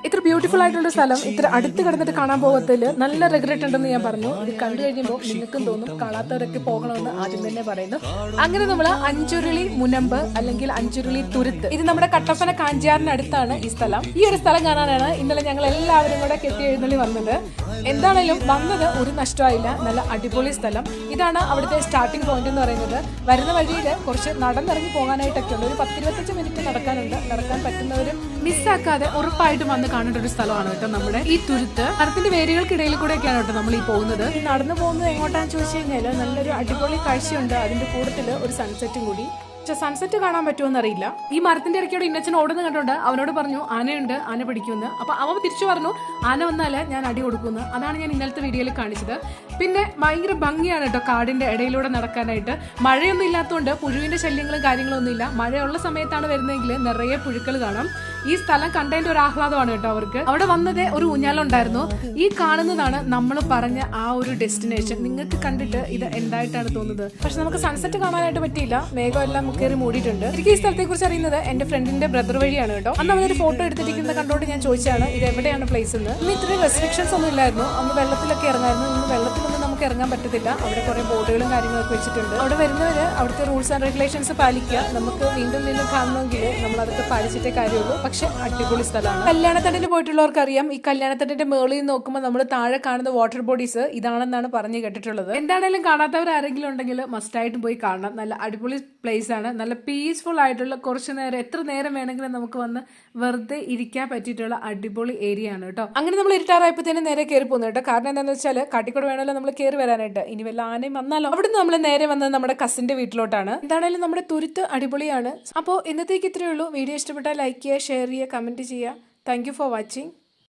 ഇത്ര ബ്യൂട്ടിഫുൾ ആയിട്ടുള്ള സ്ഥലം ഇത്ര അടുത്ത് കിടന്നിട്ട് കാണാൻ പോകത്തിൽ നല്ല റിഗ്രറ്റ് ഉണ്ടെന്ന് ഞാൻ പറഞ്ഞു. ഇത് കണ്ടു കഴിയുമ്പോൾ നിങ്ങൾക്കും തോന്നും കാണാത്തവരൊക്കെ പോകണമെന്ന് ആദ്യം തന്നെ പറയുന്നു. അങ്ങനെ നമ്മൾ അഞ്ചുരുളി മുനമ്പ് അല്ലെങ്കിൽ അഞ്ചുരുളി തുരുത്ത്, ഇത് നമ്മുടെ കട്ടപ്പന കാഞ്ചാറിന് അടുത്താണ് ഈ സ്ഥലം. ഈ ഒരു സ്ഥലം കാണാനാണ് ഇന്നലെ ഞങ്ങൾ എല്ലാവരും കൂടെ കെട്ടി എഴുന്നള്ളി വന്നത്. എന്താണേലും വന്നത് ഒരു നഷ്ടമായില്ല. നല്ല അടിപൊളി സ്ഥലം. ഇതാണ് അവിടുത്തെ സ്റ്റാർട്ടിംഗ് പോയിന്റ് എന്ന് പറയുന്നത്. വരുന്ന വഴിയിൽ കുറച്ച് നടന്നിറങ്ങി പോകാനായിട്ടൊക്കെ ഉണ്ട്. ഒരു 10-25 മിനിറ്റ് നടക്കാനുണ്ട്. നടക്കാൻ പറ്റുന്നവർ മിസ്സാക്കാതെ ഉറപ്പായിട്ടും വന്ന് കാണേണ്ട ഒരു സ്ഥലമാണ് കേട്ടോ നമ്മുടെ ഈ തുരുത്ത്. മരത്തിന്റെ വേരുകൾക്കിടയിൽ കൂടെയൊക്കെയാണ് കേട്ടോ നമ്മൾ ഈ പോകുന്നത്. ഈ നടന്നു പോകുന്നത് എങ്ങോട്ടാന്ന് ചോദിച്ചു കഴിഞ്ഞാൽ നല്ലൊരു അടിപൊളി കാഴ്ചയുണ്ട്. അതിന്റെ കൂട്ടത്തിൽ ഒരു സൺസെറ്റും കൂടി. സൺസെറ്റ് കാണാൻ പറ്റുമോ അറിയില്ല. ഈ മരത്തിന്റെ ഇടയ്ക്കോടെ ഇന്നച്ചൻ ഓടുന്ന കണ്ടോണ്ട് അവനോട് പറഞ്ഞു ആനയുണ്ട്, ആന പിടിക്കുമെന്ന്. അപ്പൊ അവൻ തിരിച്ചു പറഞ്ഞു ആന വന്നാല് ഞാൻ അടി കൊടുക്കുന്നു. അതാണ് ഞാൻ ഇന്നലത്തെ വീഡിയോയിൽ കാണിച്ചത്. പിന്നെ ഭയങ്കര ഭംഗിയാണ് കേട്ടോ കാടിന്റെ ഇടയിലൂടെ നടക്കാനായിട്ട്. മഴയൊന്നും ഇല്ലാത്തതുകൊണ്ട് പുഴുവിന്റെ ശല്യങ്ങളും കാര്യങ്ങളും ഒന്നും ഇല്ല. മഴയുള്ള സമയത്താണ് വരുന്നതെങ്കിൽ നിറയെ പുഴുക്കൾ കാണാം. ഈ സ്ഥലം കണ്ടതിന്റെ ഒരു ആഹ്ലാദമാണ് കേട്ടോ അവർക്ക്. അവിടെ വന്നത് ഒരു ഊഞ്ഞാലുണ്ടായിരുന്നു. ഈ കാണുന്നതാണ് നമ്മൾ പറഞ്ഞ ആ ഒരു ഡെസ്റ്റിനേഷൻ. നിങ്ങൾക്ക് കണ്ടിട്ട് ഇത് എന്തായിട്ടാണ് തോന്നുന്നത്? പക്ഷെ നമുക്ക് സൺസെറ്റ് കാണാനായിട്ട് പറ്റിയില്ല. മേഘം എല്ലാം കയറി മൂടിയിട്ടുണ്ട്. എനിക്ക് ഈ സ്ഥലത്തെ കുറിച്ച് അറിയുന്നത് എന്റെ ഫ്രണ്ടിന്റെ ബ്രദർ വഴിയാണ് കേട്ടോ. അന്ന് അവനൊരു ഫോട്ടോ എടുത്തിരിക്കുന്നത് കണ്ടോണ്ട് ഞാൻ ചോദിച്ചാണ് ഇത് എവിടെയാണ് പ്ലേസ് എന്ന്. ഇന്ന് ഇത്രയും റെസ്ട്രിക്ഷൻസ് ഒന്നും ഇല്ലായിരുന്നു. അന്ന് വെള്ളത്തിലൊക്കെ ഇറങ്ങായിരുന്നു. ഇന്ന് വെള്ളത്തിലൊന്നും നമുക്ക് ഇറങ്ങാൻ പറ്റത്തില്ല. അവിടെ കുറെ ബോർഡുകളും കാര്യങ്ങളൊക്കെ വെച്ചിട്ടുണ്ട്. അവിടെ വരുന്നവര് അവിടുത്തെ റൂൾസ് ആൻഡ് റെഗുലേഷൻസ് പാലിക്കുക. നമുക്ക് വീണ്ടും വീണ്ടും കാണണമെങ്കിൽ നമ്മൾ അതൊക്കെ പാലിച്ചിട്ടേ കാര്യമുള്ളൂ. പക്ഷെ അടിപൊളി സ്ഥലമാണ്. കല്യാണത്തണ്ടിന് പോയിട്ടുള്ളവർക്ക് അറിയാം. ഈ കല്യാണത്തണ്ടിന്റെ മേളിൽ നോക്കുമ്പോൾ നമ്മൾ താഴെ കാണുന്ന വാട്ടർ ബോഡീസ് ഇതാണെന്നാണ് പറഞ്ഞു കേട്ടിട്ടുള്ളത്. എന്താണെങ്കിലും കാണാത്തവർ ആരെങ്കിലും ഉണ്ടെങ്കിൽ മസ്റ്റായിട്ടും പോയി കാണണം. നല്ല അടിപൊളി പ്ലേസ് ആണ്. നല്ല പീസ്ഫുൾ ആയിട്ടുള്ള കുറച്ച് നേരം, എത്ര നേരം വേണമെങ്കിലും നമുക്ക് വന്ന് വെറുതെ ഇരിക്കാൻ പറ്റിയിട്ടുള്ള അടിപൊളി ഏരിയ ആണ് കേട്ടോ. അങ്ങനെ നമ്മൾ ഇരുട്ടാറായപ്പോഴത്തേനും നേരെ കയറി പോകുന്നു കേട്ടോ. കാരണം എന്താണെന്ന് വെച്ചാൽ കാട്ടിക്കൂടെ വേണമല്ലോ നമ്മൾ കയറി വരാനായിട്ട്. ഇനി വല്ല ആനയും വന്നാലോ. അവിടുന്ന് നമ്മൾ നേരെ വന്നത് നമ്മുടെ കസിന്റെ വീട്ടിലോട്ടാണ്. എന്താണെങ്കിലും നമ്മുടെ തുരുത്ത് അടിപൊളിയാണ്. അപ്പോൾ ഇന്നത്തേക്ക് ഇത്രയേ ഉള്ളൂ. വീഡിയോ ഇഷ്ടപ്പെട്ടാൽ ലൈക്ക് ചെയ്യുക, ഷെയർ ചെയ്യുക, കമന്റ് ചെയ്യുക. Thank you for watching.